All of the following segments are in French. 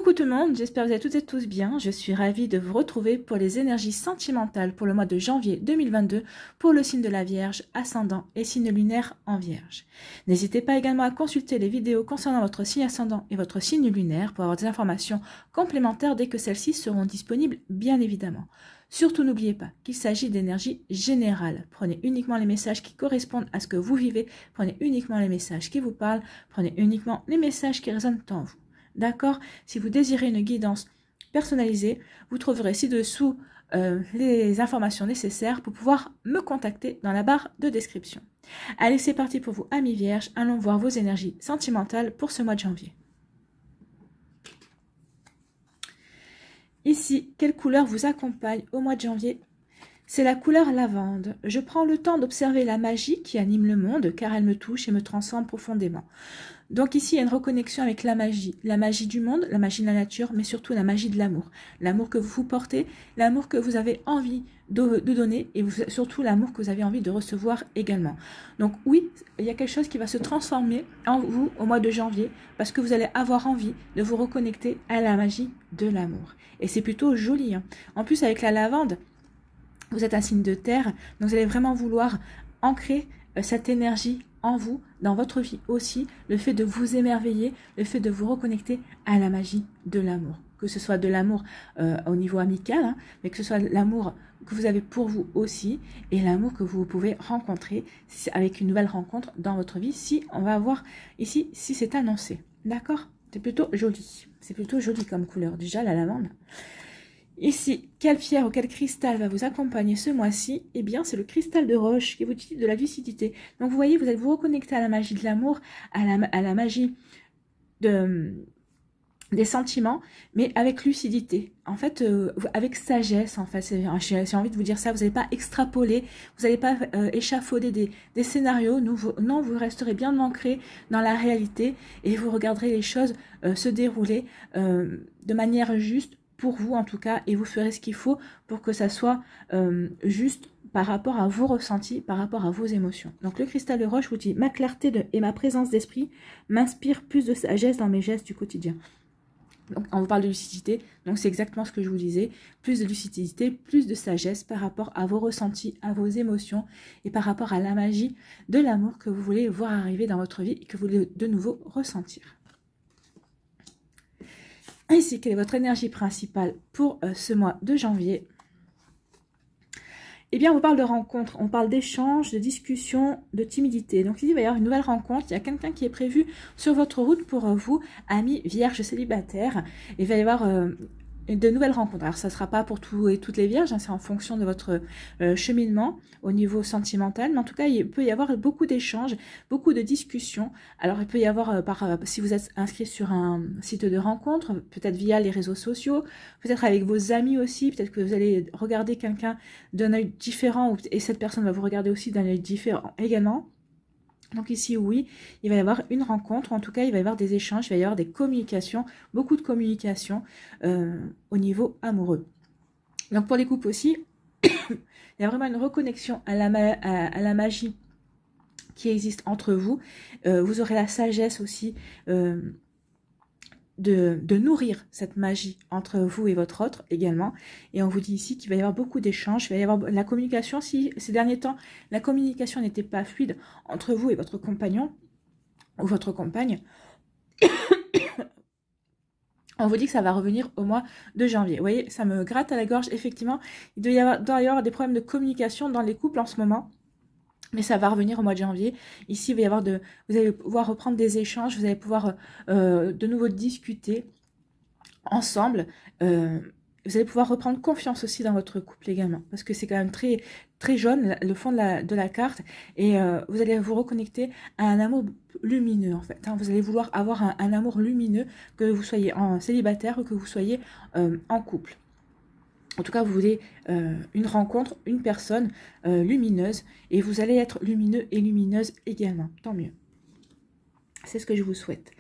Coucou tout le monde, j'espère que vous allez toutes et tous bien. Je suis ravie de vous retrouver pour les énergies sentimentales pour le mois de janvier 2022 pour le signe de la Vierge, ascendant et signe lunaire en Vierge. N'hésitez pas également à consulter les vidéos concernant votre signe ascendant et votre signe lunaire pour avoir des informations complémentaires dès que celles-ci seront disponibles, bien évidemment. Surtout n'oubliez pas qu'il s'agit d'énergie générale. Prenez uniquement les messages qui correspondent à ce que vous vivez, prenez uniquement les messages qui vous parlent, prenez uniquement les messages qui résonnent en vous. D'accord? Si vous désirez une guidance personnalisée, vous trouverez ci-dessous les informations nécessaires pour pouvoir me contacter dans la barre de description. Allez, c'est parti pour vous, amis vierges. Allons voir vos énergies sentimentales pour ce mois de janvier. Ici, quelle couleur vous accompagne au mois de janvier? C'est la couleur lavande. Je prends le temps d'observer la magie qui anime le monde car elle me touche et me transforme profondément. Donc ici, il y a une reconnexion avec la magie du monde, la magie de la nature, mais surtout la magie de l'amour. L'amour que vous portez, l'amour que vous avez envie de donner et surtout l'amour que vous avez envie de recevoir également. Donc oui, il y a quelque chose qui va se transformer en vous au mois de janvier parce que vous allez avoir envie de vous reconnecter à la magie de l'amour. Et c'est plutôt joli, hein. En plus, avec la lavande, vous êtes un signe de terre, donc vous allez vraiment vouloir ancrer cette énergie en vous, dans votre vie aussi, le fait de vous émerveiller, le fait de vous reconnecter à la magie de l'amour. Que ce soit de l'amour au niveau amical, hein, mais que ce soit l'amour que vous avez pour vous aussi, et l'amour que vous pouvez rencontrer avec une nouvelle rencontre dans votre vie, si on va voir ici, si c'est annoncé. D'accord? C'est plutôt joli. C'est plutôt joli comme couleur. Déjà, la lavande. Ici, quelle pierre ou quel cristal va vous accompagner ce mois-ci? Eh bien, c'est le cristal de roche qui vous dit de la lucidité. Donc, vous voyez, vous allez vous reconnecter à la magie de l'amour, à la magie des sentiments, mais avec lucidité. En fait, avec sagesse, en fait. J'ai envie de vous dire ça. Vous n'allez pas extrapoler, vous n'allez pas échafauder des scénarios. Non, vous resterez bien ancré dans la réalité et vous regarderez les choses se dérouler de manière juste, pour vous en tout cas, et vous ferez ce qu'il faut pour que ça soit juste par rapport à vos ressentis, par rapport à vos émotions. Donc le cristal de roche vous dit: ma clarté et ma présence d'esprit m'inspirent plus de sagesse dans mes gestes du quotidien. Donc on vous parle de lucidité, donc c'est exactement ce que je vous disais, plus de lucidité, plus de sagesse par rapport à vos ressentis, à vos émotions et par rapport à la magie de l'amour que vous voulez voir arriver dans votre vie et que vous voulez de nouveau ressentir. Ici, quelle est votre énergie principale pour ce mois de janvier? Eh bien, on parle de rencontres, on parle d'échanges, de discussions, de timidité. Donc ici, il va y avoir une nouvelle rencontre, il y a quelqu'un qui est prévu sur votre route pour vous, amis vierges célibataires. Il va y avoir de nouvelles rencontres. Alors, ça ne sera pas pour tous et toutes les vierges, hein, c'est en fonction de votre cheminement au niveau sentimental. Mais en tout cas, il peut y avoir beaucoup d'échanges, beaucoup de discussions. Alors, il peut y avoir, si vous êtes inscrit sur un site de rencontre, peut-être via les réseaux sociaux, peut-être avec vos amis aussi, peut-être que vous allez regarder quelqu'un d'un œil différent et cette personne va vous regarder aussi d'un œil différent également. Donc ici, oui, il va y avoir une rencontre, en tout cas, il va y avoir des échanges, il va y avoir des communications, beaucoup de communication au niveau amoureux. Donc pour les couples aussi, il y a vraiment une reconnexion à la magie qui existe entre vous. Vous aurez la sagesse aussi de nourrir cette magie entre vous et votre autre également. Et on vous dit ici qu'il va y avoir beaucoup d'échanges, il va y avoir la communication. Si ces derniers temps, la communication n'était pas fluide entre vous et votre compagnon ou votre compagne, on vous dit que ça va revenir au mois de janvier. Vous voyez, ça me gratte à la gorge. Effectivement, il doit y avoir des problèmes de communication dans les couples en ce moment. Mais ça va revenir au mois de janvier. Ici, il va y avoir vous allez pouvoir reprendre des échanges, vous allez pouvoir de nouveau discuter ensemble. Vous allez pouvoir reprendre confiance aussi dans votre couple également. Parce que c'est quand même très, très jaune, le fond de la carte. Et vous allez vous reconnecter à un amour lumineux en fait. Hein. Vous allez vouloir avoir un amour lumineux, que vous soyez en célibataire ou que vous soyez en couple. En tout cas, vous voulez une rencontre, une personne lumineuse. Et vous allez être lumineux et lumineuse également. Tant mieux. C'est ce que je vous souhaite.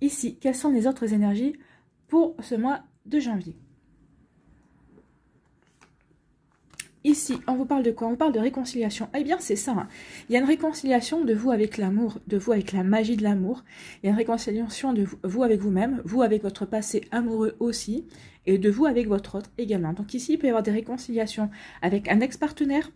Ici, quelles sont les autres énergies pour ce mois de janvier? Ici, on vous parle de quoi? On vous parle de réconciliation. Eh bien, c'est ça. Hein. Il y a une réconciliation de vous avec l'amour, de vous avec la magie de l'amour. Il y a une réconciliation de vous avec vous-même, vous avec votre passé amoureux aussi, et de vous avec votre autre également. Donc ici, il peut y avoir des réconciliations avec un ex-partenaire.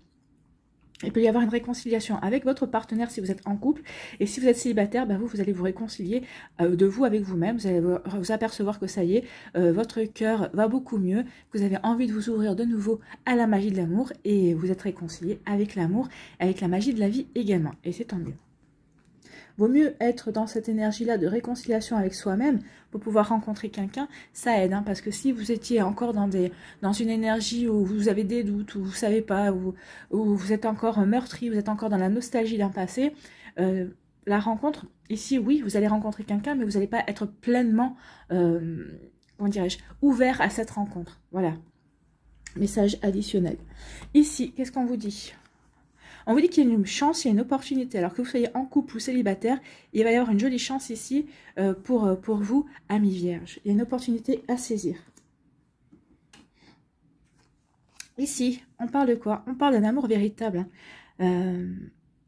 Il peut y avoir une réconciliation avec votre partenaire si vous êtes en couple. Et si vous êtes célibataire, ben vous allez vous réconcilier de vous avec vous-même. Vous allez vous apercevoir que ça y est, votre cœur va beaucoup mieux, que vous avez envie de vous ouvrir de nouveau à la magie de l'amour. Et vous êtes réconcilié avec l'amour, avec la magie de la vie également. Et c'est tant mieux. Vaut mieux être dans cette énergie-là de réconciliation avec soi-même pour pouvoir rencontrer quelqu'un, ça aide. Hein, parce que si vous étiez encore dans une énergie où vous avez des doutes, où vous ne savez pas, où vous êtes encore meurtri, vous êtes encore dans la nostalgie d'un passé, la rencontre, ici, oui, vous allez rencontrer quelqu'un, mais vous n'allez pas être pleinement, comment dirais-je, ouvert à cette rencontre. Voilà. Message additionnel. Ici, qu'est-ce qu'on vous dit ? On vous dit qu'il y a une chance, il y a une opportunité. Alors que vous soyez en couple ou célibataire, il va y avoir une jolie chance ici pour vous, amis vierges. Il y a une opportunité à saisir. Ici, on parle de quoi? On parle d'un amour véritable, hein.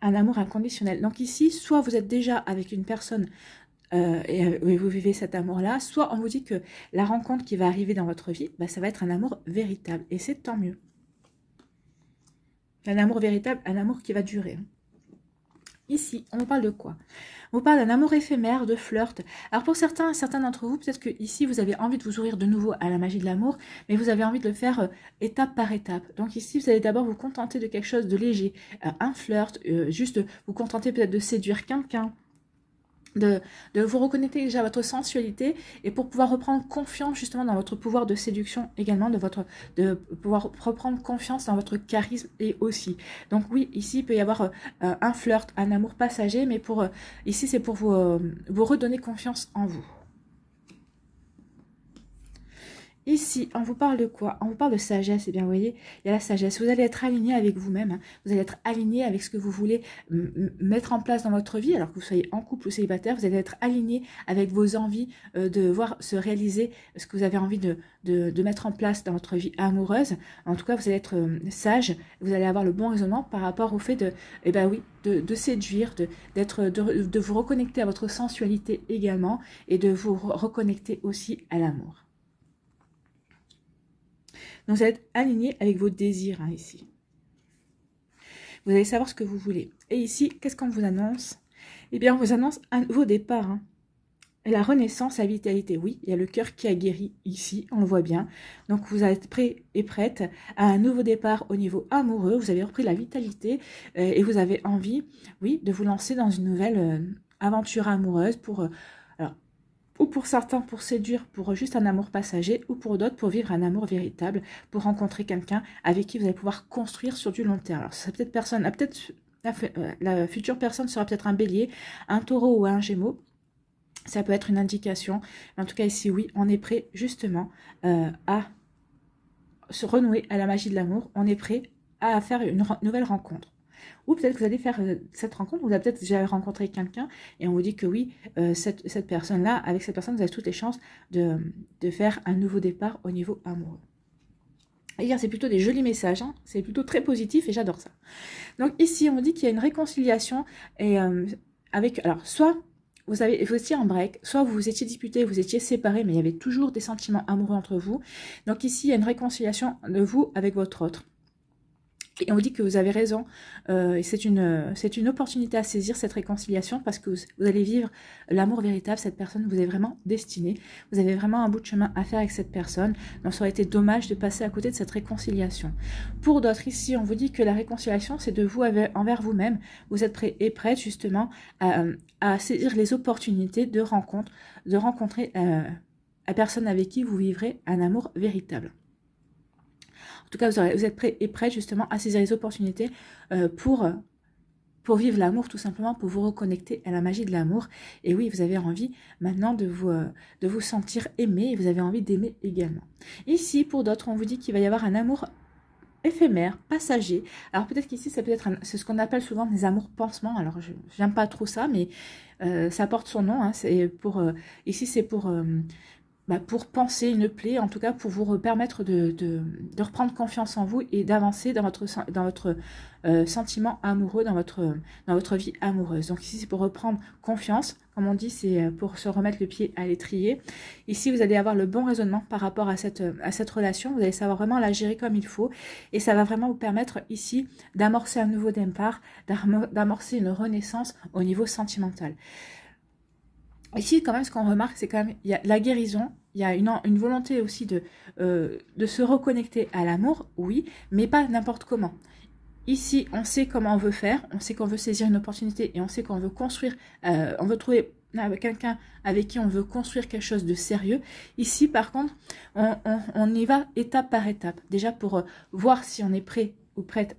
Un amour inconditionnel. Donc ici, soit vous êtes déjà avec une personne et vous vivez cet amour-là, soit on vous dit que la rencontre qui va arriver dans votre vie, bah, ça va être un amour véritable. Et c'est tant mieux. Un amour véritable, un amour qui va durer. Ici, on parle de quoi? On parle d'un amour éphémère, de flirt. Alors pour certains d'entre vous, peut-être que ici vous avez envie de vous ouvrir de nouveau à la magie de l'amour, mais vous avez envie de le faire étape par étape. Donc ici, vous allez d'abord vous contenter de quelque chose de léger, un flirt, juste vous contenter peut-être de séduire quelqu'un. De vous reconnecter déjà à votre sensualité et pour pouvoir reprendre confiance justement dans votre pouvoir de séduction également, de pouvoir reprendre confiance dans votre charisme et aussi. Donc oui, ici il peut y avoir un flirt, un amour passager, mais ici c'est pour vous redonner confiance en vous. Ici, on vous parle de quoi? On vous parle de sagesse. Eh bien, vous voyez, il y a la sagesse. Vous allez être aligné avec vous-même. Hein. Vous allez être aligné avec ce que vous voulez mettre en place dans votre vie. Alors que vous soyez en couple ou célibataire, vous allez être aligné avec vos envies de voir se réaliser ce que vous avez envie de mettre en place dans votre vie amoureuse. En tout cas, vous allez être sage. Vous allez avoir le bon raisonnement par rapport au fait de séduire, de vous reconnecter à votre sensualité également et de vous reconnecter aussi à l'amour. Donc, vous allez être aligné avec vos désirs, hein, ici. Vous allez savoir ce que vous voulez. Et ici, qu'est-ce qu'on vous annonce? Eh bien, on vous annonce un nouveau départ. Hein. La renaissance, la vitalité. Oui, il y a le cœur qui a guéri ici, on le voit bien. Donc, vous êtes prêt et prête à un nouveau départ au niveau amoureux. Vous avez repris la vitalité et vous avez envie, oui, de vous lancer dans une nouvelle aventure amoureuse ou pour certains pour séduire, pour juste un amour passager, ou pour d'autres pour vivre un amour véritable, pour rencontrer quelqu'un avec qui vous allez pouvoir construire sur du long terme. Alors, la future personne sera peut-être un bélier, un taureau ou un gémeau. Ça peut être une indication. En tout cas, ici, oui, on est prêt justement à se renouer à la magie de l'amour. On est prêt à faire une nouvelle rencontre. Ou peut-être que vous allez faire cette rencontre, vous avez peut-être déjà rencontré quelqu'un et on vous dit que oui, cette personne-là, avec cette personne, vous avez toutes les chances de faire un nouveau départ au niveau amoureux. Et c'est plutôt des jolis messages, hein, c'est plutôt très positif et j'adore ça. Donc ici, on vous dit qu'il y a une réconciliation et alors soit vous étiez en break, soit vous vous étiez disputé, vous étiez séparés, mais il y avait toujours des sentiments amoureux entre vous. Donc ici, il y a une réconciliation de vous avec votre autre. Et on vous dit que vous avez raison, et c'est une opportunité à saisir cette réconciliation parce que vous allez vivre l'amour véritable, cette personne vous est vraiment destinée, vous avez vraiment un bout de chemin à faire avec cette personne, donc ça aurait été dommage de passer à côté de cette réconciliation. Pour d'autres ici, on vous dit que la réconciliation c'est de vous envers vous-même, vous êtes prêts et prêtes justement à saisir les opportunités de rencontrer la personne avec qui vous vivrez un amour véritable. En tout cas, vous êtes prêts et prêtes justement à saisir les opportunités pour vivre l'amour, tout simplement, pour vous reconnecter à la magie de l'amour. Et oui, vous avez envie maintenant de vous sentir aimé et vous avez envie d'aimer également. Ici, pour d'autres, on vous dit qu'il va y avoir un amour éphémère, passager. Alors peut-être qu'ici, c'est ce qu'on appelle souvent des amours pansements. Alors, je n'aime pas trop ça, mais ça porte son nom. Hein. Ici, c'est pour pour panser une plaie, en tout cas pour vous permettre de reprendre confiance en vous et d'avancer dans votre sentiment amoureux, dans votre vie amoureuse. Donc ici, c'est pour reprendre confiance. Comme on dit, c'est pour se remettre le pied à l'étrier. Ici, vous allez avoir le bon raisonnement par rapport à cette relation. Vous allez savoir vraiment la gérer comme il faut. Et ça va vraiment vous permettre ici d'amorcer un nouveau départ, d'amorcer une renaissance au niveau sentimental. Ici, quand même, ce qu'on remarque, c'est quand même, il y a la guérison, il y a une volonté aussi de se reconnecter à l'amour, oui, mais pas n'importe comment. Ici, on sait comment on veut faire, on sait qu'on veut saisir une opportunité et on sait qu'on veut construire, on veut trouver quelqu'un avec qui on veut construire quelque chose de sérieux. Ici, par contre, on y va étape par étape. Déjà pour voir si on est prêt ou prête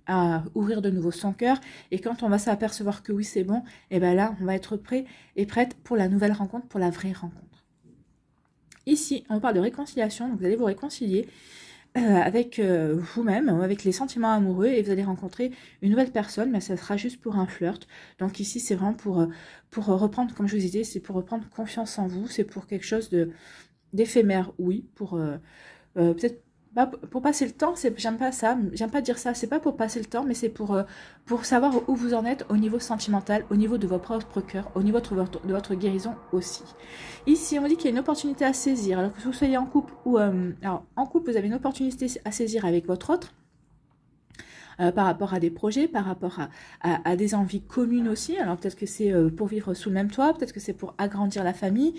à ouvrir de nouveau son cœur, et quand on va s'apercevoir que oui c'est bon, et bien là on va être prêt et prête pour la nouvelle rencontre, pour la vraie rencontre. Ici on parle de réconciliation, donc vous allez vous réconcilier avec vous-même, avec les sentiments amoureux, et vous allez rencontrer une nouvelle personne, mais ça sera juste pour un flirt. Donc ici c'est vraiment pour reprendre, comme je vous disais, c'est pour reprendre confiance en vous, c'est pour quelque chose d'éphémère, oui, pour peut-être pour passer le temps, j'aime pas ça, j'aime pas dire ça, c'est pas pour passer le temps, mais c'est pour savoir où vous en êtes au niveau sentimental, au niveau de votre propre cœur, au niveau de votre guérison aussi. Ici, on dit qu'il y a une opportunité à saisir, alors que vous soyez en couple ou... alors, en couple, vous avez une opportunité à saisir avec votre autre, par rapport à des projets, par rapport à des envies communes aussi. Alors peut-être que c'est pour vivre sous le même toit, peut-être que c'est pour agrandir la famille,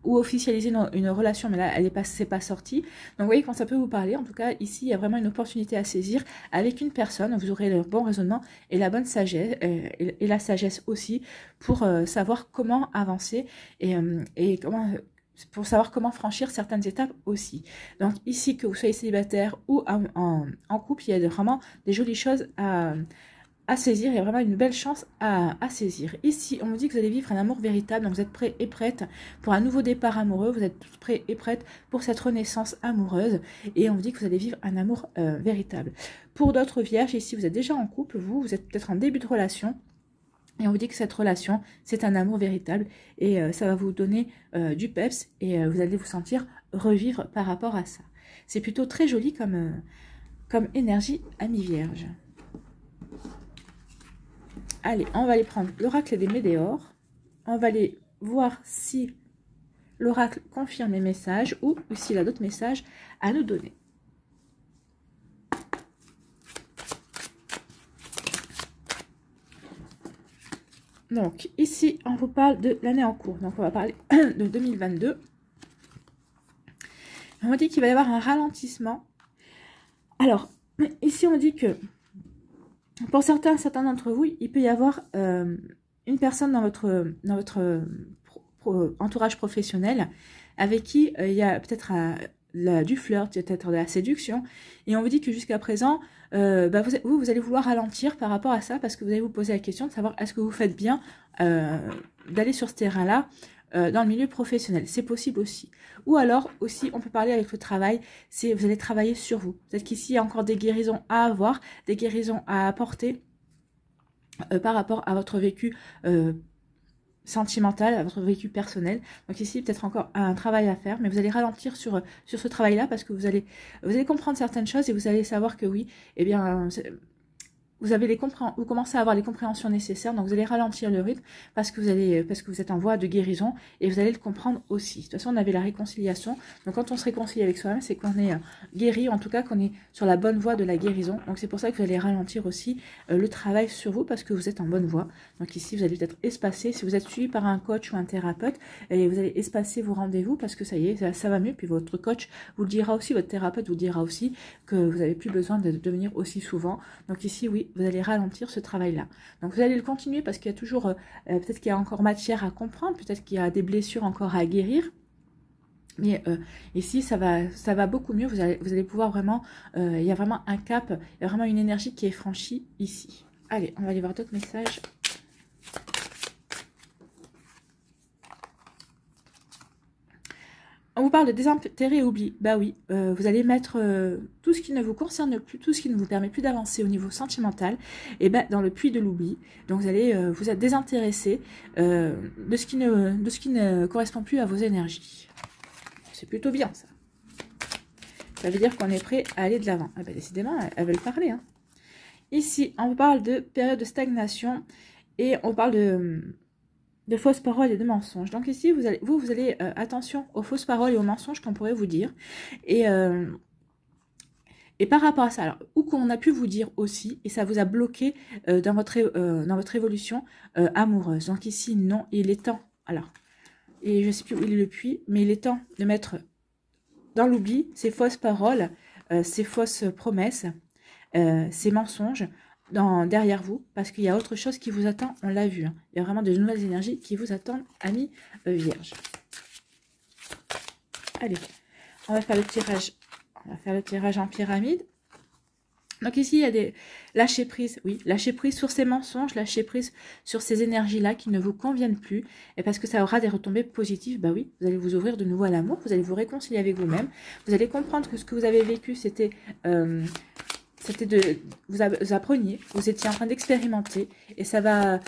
ou officialiser une relation, mais là, c'est pas sorti. Donc, vous voyez, quand ça peut vous parler, en tout cas, ici, il y a vraiment une opportunité à saisir avec une personne. Vous aurez le bon raisonnement et la bonne sagesse, et la sagesse aussi, pour savoir comment avancer et comment... pour savoir comment franchir certaines étapes aussi. Donc ici, que vous soyez célibataire ou en couple, il y a vraiment des jolies choses à saisir, il y a vraiment une belle chance à saisir. Ici, on me dit que vous allez vivre un amour véritable, donc vous êtes prêts et prêtes pour un nouveau départ amoureux, vous êtes prêts et prêtes pour cette renaissance amoureuse, et on vous dit que vous allez vivre un amour véritable. Pour d'autres vierges, ici, vous êtes déjà en couple, vous êtes peut-être en début de relation, et on vous dit que cette relation, c'est un amour véritable, et ça va vous donner du peps, et vous allez vous sentir revivre par rapport à ça. C'est plutôt très joli comme énergie ami vierge. Allez, on va aller prendre l'oracle des Médéors. On va aller voir si l'oracle confirme les messages ou s'il a d'autres messages à nous donner. Donc, ici, on vous parle de l'année en cours. Donc, on va parler de 2022. On dit qu'il va y avoir un ralentissement. Alors, ici, on dit que pour certains d'entre vous, il peut y avoir une personne dans votre entourage professionnel avec qui il y a peut-être du flirt, peut-être de la séduction. Et on vous dit que jusqu'à présent, vous allez vouloir ralentir par rapport à ça, parce que vous allez vous poser la question de savoir est-ce que vous faites bien d'aller sur ce terrain-là dans le milieu professionnel. C'est possible aussi. Ou alors aussi, on peut parler avec le travail, c'est vous allez travailler sur vous. Peut-être qu'ici, il y a encore des guérisons à avoir, des guérisons à apporter par rapport à votre vécu sentimental, à votre vécu personnel. Donc ici, peut-être encore un travail à faire, mais vous allez ralentir sur ce travail-là, parce que vous allez comprendre certaines choses et vous allez savoir que oui, eh bien... vous commencez à avoir les compréhensions nécessaires, donc vous allez ralentir le rythme parce que vous êtes en voie de guérison, et vous allez le comprendre aussi. De toute façon, on avait la réconciliation, donc quand on se réconcilie avec soi-même, c'est qu'on est guéri, en tout cas qu'on est sur la bonne voie de la guérison. Donc c'est pour ça que vous allez ralentir aussi le travail sur vous, parce que vous êtes en bonne voie. Donc ici, vous allez peut-être espacer, si vous êtes suivi par un coach ou un thérapeute, et vous allez espacer vos rendez-vous, parce que ça y est, ça va mieux. Puis votre coach vous le dira aussi, votre thérapeute vous dira aussi que vous n'avez plus besoin de venir aussi souvent. Donc ici, oui, vous allez ralentir ce travail-là. Donc vous allez le continuer, parce qu'il y a toujours, peut-être qu'il y a encore matière à comprendre, peut-être qu'il y a des blessures encore à guérir. Mais ici, ça va beaucoup mieux. Vous allez pouvoir vraiment, il y a vraiment un cap, il y a vraiment une énergie qui est franchie ici. Allez, on va aller voir d'autres messages. On vous parle de désintérêt et oubli. Bah oui, vous allez mettre tout ce qui ne vous concerne plus, tout ce qui ne vous permet plus d'avancer au niveau sentimental, et ben dans le puits de l'oubli. Donc vous allez vous êtes désintéressé de ce qui ne correspond plus à vos énergies. C'est plutôt bien ça. Ça veut dire qu'on est prêt à aller de l'avant. Ah ben décidément, elles veulent parler. Hein. Ici, on vous parle de période de stagnation et on parle de fausses paroles et de mensonges. Donc ici, vous allez attention aux fausses paroles et aux mensonges qu'on pourrait vous dire. Et par rapport à ça, alors, ou qu'on a pu vous dire aussi, et ça vous a bloqué dans votre évolution amoureuse. Donc ici, non, il est temps, alors, et je ne sais plus où il est le puits, mais il est temps de mettre dans l'oubli ces fausses paroles, ces fausses promesses, ces mensonges, derrière vous, parce qu'il y a autre chose qui vous attend, on l'a vu, hein. Il y a vraiment de nouvelles énergies qui vous attendent, amis vierges. Allez, on va faire le tirage en pyramide. Donc ici, il y a des lâcher prise, oui, lâcher prise sur ces mensonges, lâcher prise sur ces énergies-là qui ne vous conviennent plus, et parce que ça aura des retombées positives, bah oui, vous allez vous ouvrir de nouveau à l'amour, vous allez vous réconcilier avec vous-même, vous allez comprendre que ce que vous avez vécu, c'était vous appreniez, vous étiez en train d'expérimenter, et ça va,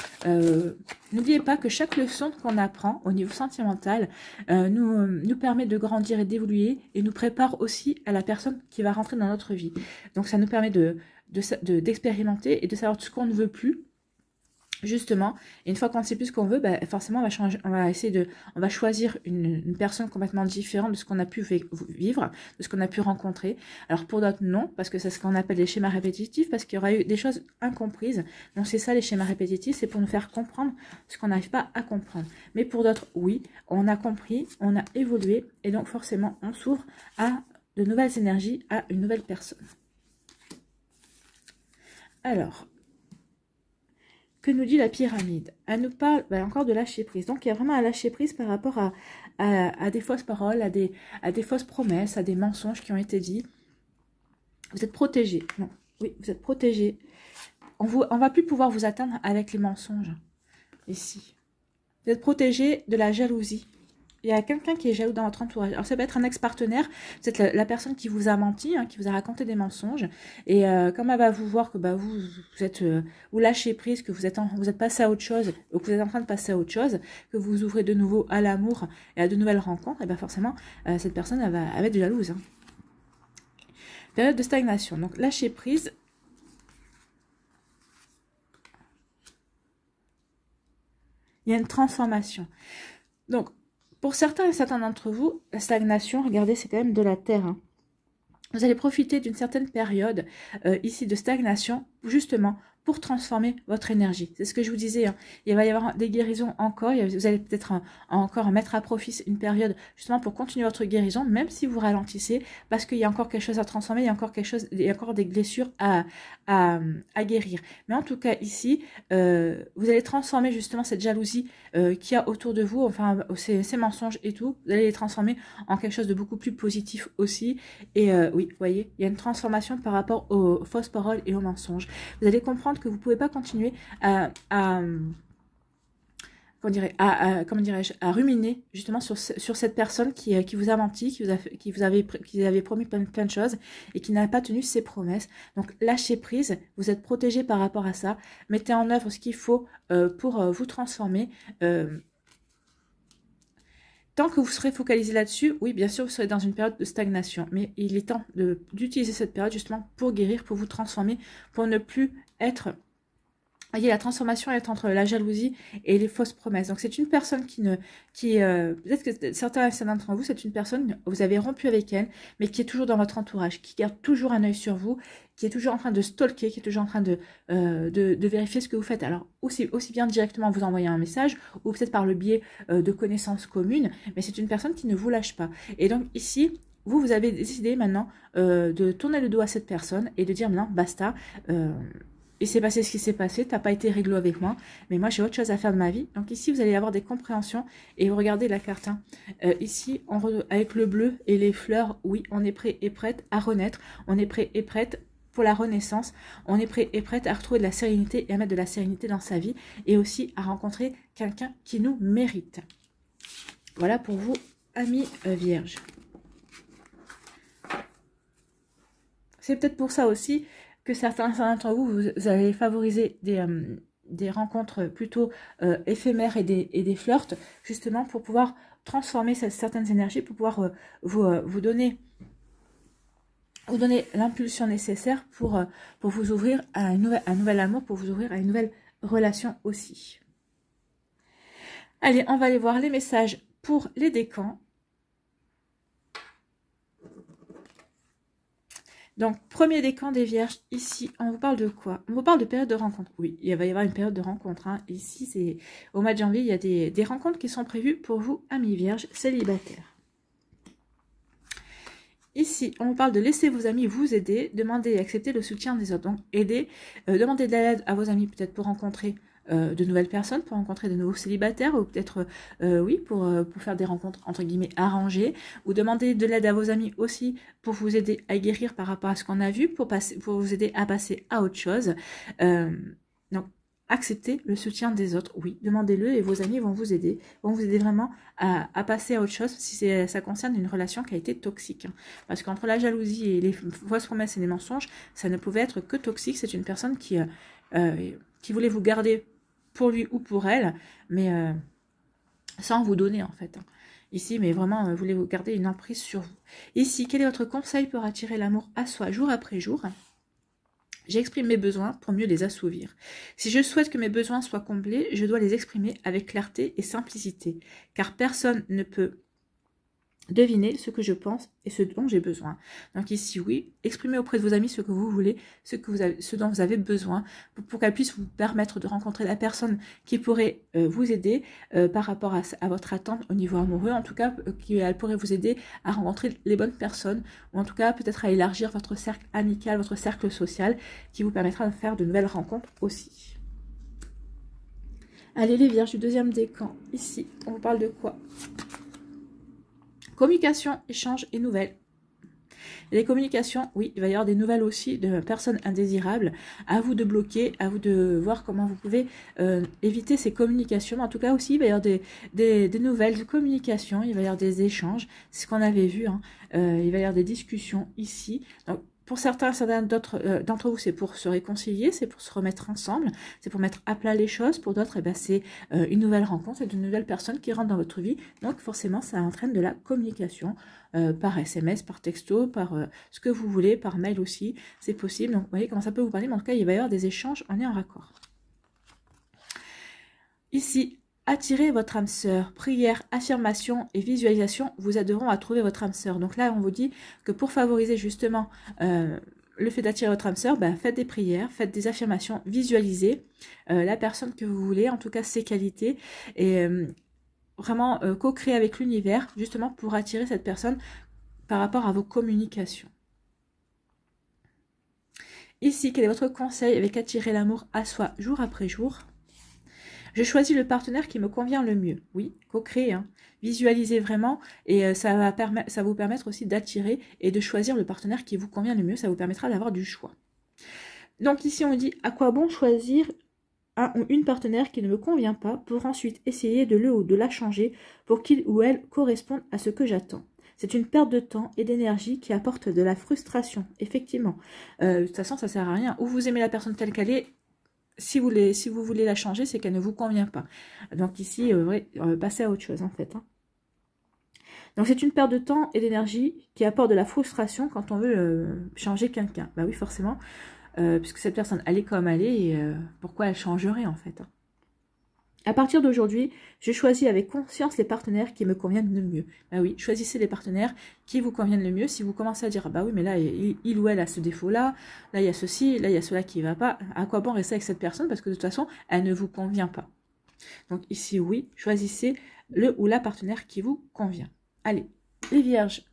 n'oubliez pas que chaque leçon qu'on apprend au niveau sentimental nous permet de grandir et d'évoluer, et nous prépare aussi à la personne qui va rentrer dans notre vie. Donc ça nous permet d'expérimenter et de savoir tout ce qu'on ne veut plus, justement. Et une fois qu'on ne sait plus ce qu'on veut, bah, forcément on va choisir une personne complètement différente de ce qu'on a pu vivre, de ce qu'on a pu rencontrer. Alors pour d'autres non, parce que c'est ce qu'on appelle les schémas répétitifs, parce qu'il y aura eu des choses incomprises. Donc c'est ça les schémas répétitifs, c'est pour nous faire comprendre ce qu'on n'arrive pas à comprendre. Mais pour d'autres, oui, on a compris, on a évolué, et donc forcément on s'ouvre à de nouvelles énergies, à une nouvelle personne. Alors, que nous dit la pyramide? Elle nous parle encore de lâcher prise. Donc il y a vraiment un lâcher prise par rapport à des fausses paroles, à des fausses promesses, à des mensonges qui ont été dits. Vous êtes protégé. Non, oui, vous êtes protégé. On va plus pouvoir vous atteindre avec les mensonges. Ici. Vous êtes protégé de la jalousie. Il y a quelqu'un qui est jaloux dans votre entourage. Alors ça peut être un ex-partenaire, c'est la personne qui vous a menti, hein, qui vous a raconté des mensonges. Et comme elle va vous voir que vous lâchez prise, que vous êtes passé à autre chose, ou que vous êtes en train de passer à autre chose, que vous vous ouvrez de nouveau à l'amour et à de nouvelles rencontres, et bien forcément, cette personne elle va être jalouse. Hein. Période de stagnation. Donc lâcher prise. Il y a une transformation. Donc, pour certains et certains d'entre vous, la stagnation, regardez, c'est quand même de la terre. Hein. Vous allez profiter d'une certaine période ici de stagnation, justement, pour transformer votre énergie. C'est ce que je vous disais. Hein. Il va y avoir des guérisons encore. Vous allez peut-être encore mettre à profit une période, justement, pour continuer votre guérison, même si vous ralentissez, parce qu'il y a encore quelque chose à transformer, il y a encore des blessures à guérir. Mais en tout cas, ici, vous allez transformer justement cette jalousie qu'il y a autour de vous, enfin, ces mensonges et tout, vous allez les transformer en quelque chose de beaucoup plus positif aussi. Et oui, vous voyez, il y a une transformation par rapport aux fausses paroles et aux mensonges. Vous allez comprendre que vous ne pouvez pas continuer à ruminer justement sur cette personne qui vous a menti, qui vous avait promis plein de choses et qui n'a pas tenu ses promesses. Donc lâchez prise, vous êtes protégé par rapport à ça, mettez en œuvre ce qu'il faut pour vous transformer. Tant que vous serez focalisé là-dessus, oui, bien sûr, vous serez dans une période de stagnation. Mais il est temps d'utiliser cette période justement pour guérir, pour vous transformer, pour ne plus être... Voyez, la transformation est entre la jalousie et les fausses promesses. Donc, c'est une personne peut-être que certains d'entre vous, c'est une personne, vous avez rompu avec elle, mais qui est toujours dans votre entourage, qui garde toujours un œil sur vous, qui est toujours en train de stalker, qui est toujours en train de vérifier ce que vous faites. Alors, aussi bien directement en vous envoyant un message, ou peut-être par le biais de connaissances communes, mais c'est une personne qui ne vous lâche pas. Et donc, ici... Vous avez décidé maintenant de tourner le dos à cette personne et de dire maintenant, basta, il s'est passé ce qui s'est passé, t'as pas été réglo avec moi, mais moi j'ai autre chose à faire de ma vie. Donc ici, vous allez avoir des compréhensions et vous regardez la carte. Hein. Ici, avec le bleu et les fleurs, oui, on est prêt et prête à renaître, on est prêt et prête pour la renaissance, on est prêt et prête à retrouver de la sérénité et à mettre de la sérénité dans sa vie et aussi à rencontrer quelqu'un qui nous mérite. Voilà pour vous, amis vierges. C'est peut-être pour ça aussi que certains d'entre vous, vous allez favoriser des rencontres plutôt éphémères et des flirts, justement pour pouvoir transformer certaines énergies, pour pouvoir vous donner l'impulsion nécessaire pour vous ouvrir à un nouvel amour, pour vous ouvrir à une nouvelle relation aussi. Allez, on va aller voir les messages pour les décans. Donc, premier décan des Vierges, ici, on vous parle de quoi? On vous parle de période de rencontre. Oui, il va y avoir une période de rencontre. Hein. Ici, c'est au mois de janvier, il y a des rencontres qui sont prévues pour vous, amis Vierges célibataires. Ici, on vous parle de laisser vos amis vous aider, demander et accepter le soutien des autres. Donc, aider, demander de l'aide à vos amis peut-être pour rencontrer de nouvelles personnes, pour rencontrer de nouveaux célibataires, ou peut-être, oui, pour faire des rencontres, entre guillemets, arrangées, ou demander de l'aide à vos amis aussi pour vous aider à guérir par rapport à ce qu'on a vu, pour vous aider à passer à autre chose. Donc, acceptez le soutien des autres, oui, demandez-le et vos amis vont vous aider vraiment à passer à autre chose si ça concerne une relation qui a été toxique. Hein. Parce qu'entre la jalousie et les fausses promesses et les mensonges, ça ne pouvait être que toxique. C'est une personne qui voulait vous garder pour lui ou pour elle, mais sans vous donner en fait. Hein. Ici, mais vraiment, voulez vous garder une emprise sur vous. Ici, quel est votre conseil pour attirer l'amour à soi jour après jour ? J'exprime mes besoins pour mieux les assouvir. Si je souhaite que mes besoins soient comblés, je dois les exprimer avec clarté et simplicité, car personne ne peut deviner ce que je pense et ce dont j'ai besoin. Donc ici, oui, exprimez auprès de vos amis ce que vous voulez, ce dont vous avez besoin, pour qu'elle puisse vous permettre de rencontrer la personne qui pourrait vous aider par rapport à votre attente au niveau amoureux. En tout cas, elle pourrait vous aider à rencontrer les bonnes personnes, ou en tout cas peut-être à élargir votre cercle amical, votre cercle social, qui vous permettra de faire de nouvelles rencontres aussi. Allez les Vierges du deuxième décan, ici, on vous parle de quoi ? Communication, échange et nouvelles. Les communications, oui, il va y avoir des nouvelles aussi de personnes indésirables. À vous de bloquer, à vous de voir comment vous pouvez éviter ces communications. En tout cas aussi, il va y avoir des nouvelles communications, il va y avoir des échanges. C'est ce qu'on avait vu. Hein. Il va y avoir des discussions ici. Donc, pour certains d'autres d'entre vous, c'est pour se réconcilier, c'est pour se remettre ensemble, c'est pour mettre à plat les choses. Pour d'autres, eh ben, c'est une nouvelle rencontre, c'est une nouvelle personne qui rentre dans votre vie. Donc forcément, ça entraîne de la communication par SMS, par texto, par ce que vous voulez, par mail aussi. C'est possible. Donc vous voyez comment ça peut vous parler, mais en tout cas, il va y avoir des échanges, on est en raccord. Ici, attirez votre âme sœur. Prière, affirmation et visualisation vous aideront à trouver votre âme sœur. Donc là, on vous dit que pour favoriser justement le fait d'attirer votre âme sœur, bah, faites des prières, faites des affirmations, visualisez la personne que vous voulez, en tout cas ses qualités, et vraiment co-créer avec l'univers, justement pour attirer cette personne par rapport à vos communications. Ici, quel est votre conseil avec attirer l'amour à soi jour après jour ? Je choisis le partenaire qui me convient le mieux. Oui, co-créer, hein. Visualisez vraiment et ça va vous permettre aussi d'attirer et de choisir le partenaire qui vous convient le mieux. Ça vous permettra d'avoir du choix. Donc ici, on dit à quoi bon choisir un ou une partenaire qui ne me convient pas pour ensuite essayer de le ou de la changer pour qu'il ou elle corresponde à ce que j'attends. C'est une perte de temps et d'énergie qui apporte de la frustration, effectivement. De toute façon, ça ne sert à rien. Ou vous aimez la personne telle qu'elle est. Si vous voulez la changer, c'est qu'elle ne vous convient pas. Donc ici, passez à autre chose en fait. Hein. Donc c'est une perte de temps et d'énergie qui apporte de la frustration quand on veut changer quelqu'un. Bah oui, forcément, puisque cette personne, elle est comme elle est, et pourquoi elle changerait en fait. Hein. À partir d'aujourd'hui, je choisis avec conscience les partenaires qui me conviennent le mieux. Bah oui, choisissez les partenaires qui vous conviennent le mieux. Si vous commencez à dire, ah bah oui, mais là, il ou elle a ce défaut-là, là, il y a ceci, là, il y a cela qui ne va pas, à quoi bon rester avec cette personne? Parce que de toute façon, elle ne vous convient pas. Donc ici, oui, choisissez le ou la partenaire qui vous convient. Allez, les Vierges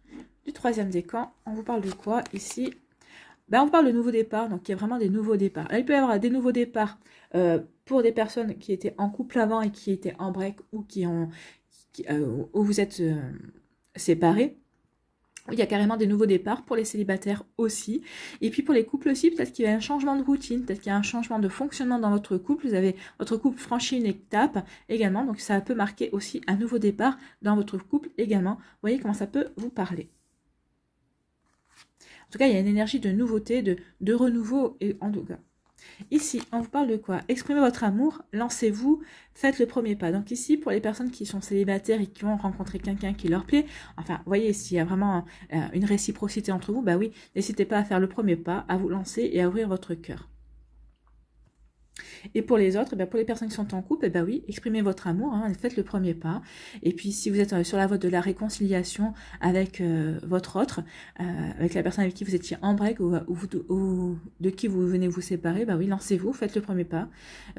du troisième décan, on vous parle de quoi ici? Ben, on parle de nouveaux départs, donc il y a vraiment des nouveaux départs. Là, il peut y avoir des nouveaux départs pour des personnes qui étaient en couple avant et qui étaient en break ou où vous êtes séparés. Il y a carrément des nouveaux départs pour les célibataires aussi. Et puis pour les couples aussi, peut-être qu'il y a un changement de routine, peut-être qu'il y a un changement de fonctionnement dans votre couple. Vous avez votre couple franchi une étape également. Donc ça peut marquer aussi un nouveau départ dans votre couple également. Vous voyez comment ça peut vous parler. En tout cas, il y a une énergie de nouveauté, de renouveau et en tout cas. Ici, on vous parle de quoi? Exprimez votre amour, lancez-vous, faites le premier pas. Donc ici, pour les personnes qui sont célibataires et qui ont rencontré quelqu'un qui leur plaît, enfin, vous voyez, s'il y a vraiment une réciprocité entre vous, bah oui, n'hésitez pas à faire le premier pas, à vous lancer et à ouvrir votre cœur. Et pour les autres, eh bien, pour les personnes qui sont en couple, eh bien oui, exprimez votre amour, hein, faites le premier pas. Et puis si vous êtes sur la voie de la réconciliation avec votre autre, avec la personne avec qui vous étiez en break ou de qui vous venez vous séparer, bah oui, lancez-vous, faites le premier pas.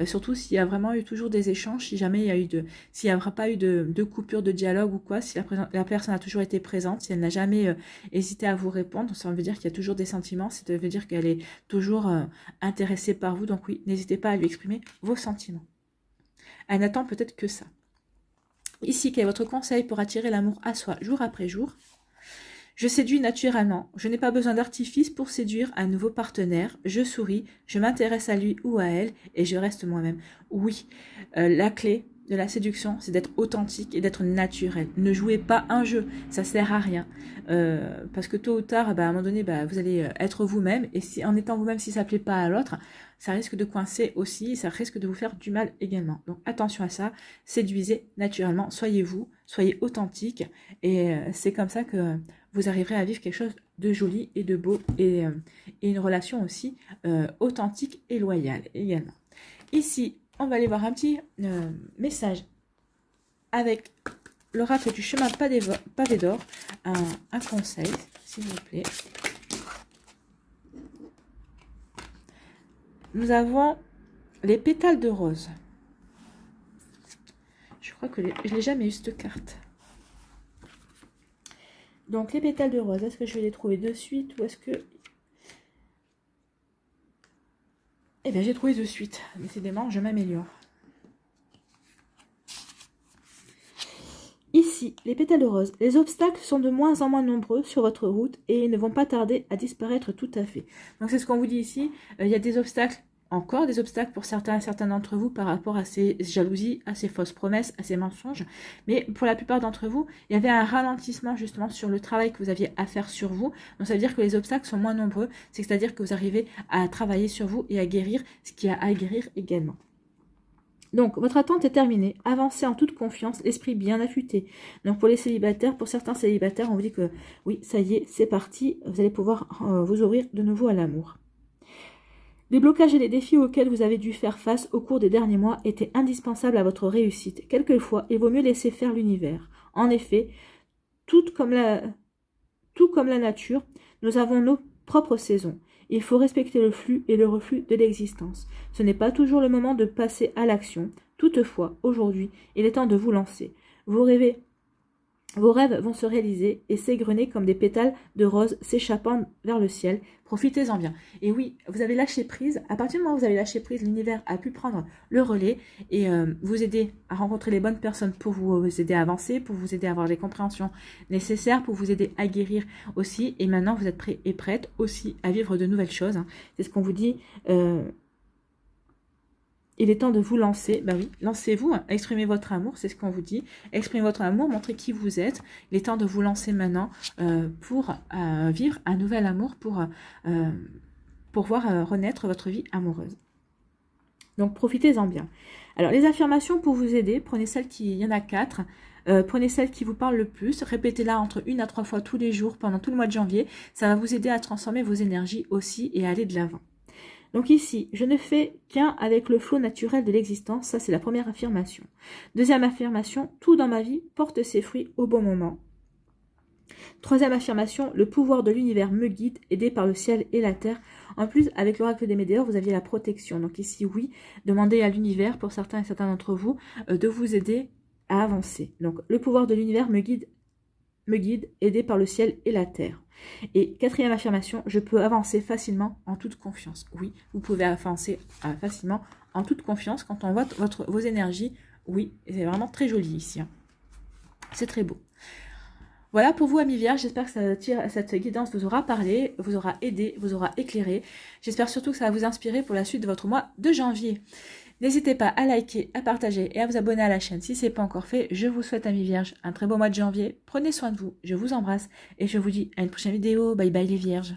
Surtout s'il y a vraiment eu toujours des échanges, si jamais il y a eu s'il n'y a pas eu de coupure de dialogue ou quoi, si la personne a toujours été présente, si elle n'a jamais hésité à vous répondre, ça veut dire qu'il y a toujours des sentiments, ça veut dire qu'elle est toujours intéressée par vous. Donc oui, n'hésitez pas à lui exprimer vos sentiments. Elle n'attend peut-être que ça. Ici, quel est votre conseil pour attirer l'amour à soi jour après jour? Je séduis naturellement. Je n'ai pas besoin d'artifice pour séduire un nouveau partenaire. Je souris, je m'intéresse à lui ou à elle et je reste moi-même. Oui, la clé de la séduction, c'est d'être authentique et d'être naturel. Ne jouez pas un jeu, ça sert à rien. Parce que tôt ou tard, à un moment donné, vous allez être vous-même. Et si en étant vous-même, si ça ne plaît pas à l'autre, ça risque de coincer aussi, ça risque de vous faire du mal également. Donc attention à ça, séduisez naturellement, soyez vous, soyez authentique. Et c'est comme ça que vous arriverez à vivre quelque chose de joli et de beau. Et une relation aussi authentique et loyale également. Ici, on va aller voir un petit message avec l'oracle du chemin pavé d'or, un conseil, s'il vous plaît. Nous avons les pétales de rose. Je crois que je n'ai jamais eu cette carte. Donc les pétales de rose, est-ce que je vais les trouver de suite ou est-ce que... Eh bien j'ai trouvé de suite. Décidément, je m'améliore. Ici, les pétales de rose. Les obstacles sont de moins en moins nombreux sur votre route et ils ne vont pas tarder à disparaître tout à fait. Donc c'est ce qu'on vous dit ici. Il y a des obstacles, encore des obstacles pour certains d'entre vous par rapport à ces jalousies, à ces fausses promesses, à ces mensonges. Mais pour la plupart d'entre vous, il y avait un ralentissement justement sur le travail que vous aviez à faire sur vous. Donc ça veut dire que les obstacles sont moins nombreux. C'est-à-dire que vous arrivez à travailler sur vous et à guérir ce qu'il y a à guérir également. Donc, votre attente est terminée. Avancez en toute confiance, l'esprit bien affûté. Donc, pour les célibataires, pour certains célibataires, on vous dit que oui, ça y est, c'est parti. Vous allez pouvoir vous ouvrir de nouveau à l'amour. Les blocages et les défis auxquels vous avez dû faire face au cours des derniers mois étaient indispensables à votre réussite. Quelquefois, il vaut mieux laisser faire l'univers. En effet, tout comme la nature, nous avons nos propres saisons. Il faut respecter le flux et le reflux de l'existence. Ce n'est pas toujours le moment de passer à l'action. Toutefois, aujourd'hui, il est temps de vous lancer. Vos rêves vont se réaliser et s'égrener comme des pétales de rose s'échappant vers le ciel. Profitez-en bien. Et oui, vous avez lâché prise. À partir du moment où vous avez lâché prise, l'univers a pu prendre le relais et vous aider à rencontrer les bonnes personnes pour vous aider à avancer, pour vous aider à avoir les compréhensions nécessaires, pour vous aider à guérir aussi. Et maintenant, vous êtes prêts et prêtes aussi à vivre de nouvelles choses. C'est ce qu'on vous dit. Il est temps de vous lancer. Ben oui, lancez-vous, hein. Exprimez votre amour, c'est ce qu'on vous dit. Exprimez votre amour, montrez qui vous êtes. Il est temps de vous lancer maintenant pour vivre un nouvel amour, pour voir renaître votre vie amoureuse. Donc, profitez-en bien. Alors, les affirmations pour vous aider, prenez celles il y en a 4. Prenez celle qui vous parle le plus, répétez-la entre 1 à 3 fois tous les jours pendant tout le mois de janvier. Ça va vous aider à transformer vos énergies aussi et à aller de l'avant. Donc ici, je ne fais qu'un avec le flot naturel de l'existence. Ça, c'est la première affirmation. Deuxième affirmation, tout dans ma vie porte ses fruits au bon moment. Troisième affirmation, le pouvoir de l'univers me guide, aidé par le ciel et la terre. En plus, avec l'oracle des Médéors, vous aviez la protection. Donc ici, oui, demandez à l'univers, pour certains et certains d'entre vous, de vous aider à avancer. Donc, le pouvoir de l'univers me guide, aidé par le ciel et la terre. Et quatrième affirmation, je peux avancer facilement en toute confiance. Oui, vous pouvez avancer facilement en toute confiance quand on voit vos énergies. Oui, c'est vraiment très joli ici. Hein. C'est très beau. Voilà pour vous, amis vierges, j'espère que cette guidance vous aura parlé, vous aura aidé, vous aura éclairé. J'espère surtout que ça va vous inspirer pour la suite de votre mois de janvier. N'hésitez pas à liker, à partager et à vous abonner à la chaîne si ce n'est pas encore fait. Je vous souhaite, amis vierges, un très beau mois de janvier. Prenez soin de vous, je vous embrasse et je vous dis à une prochaine vidéo. Bye bye les vierges.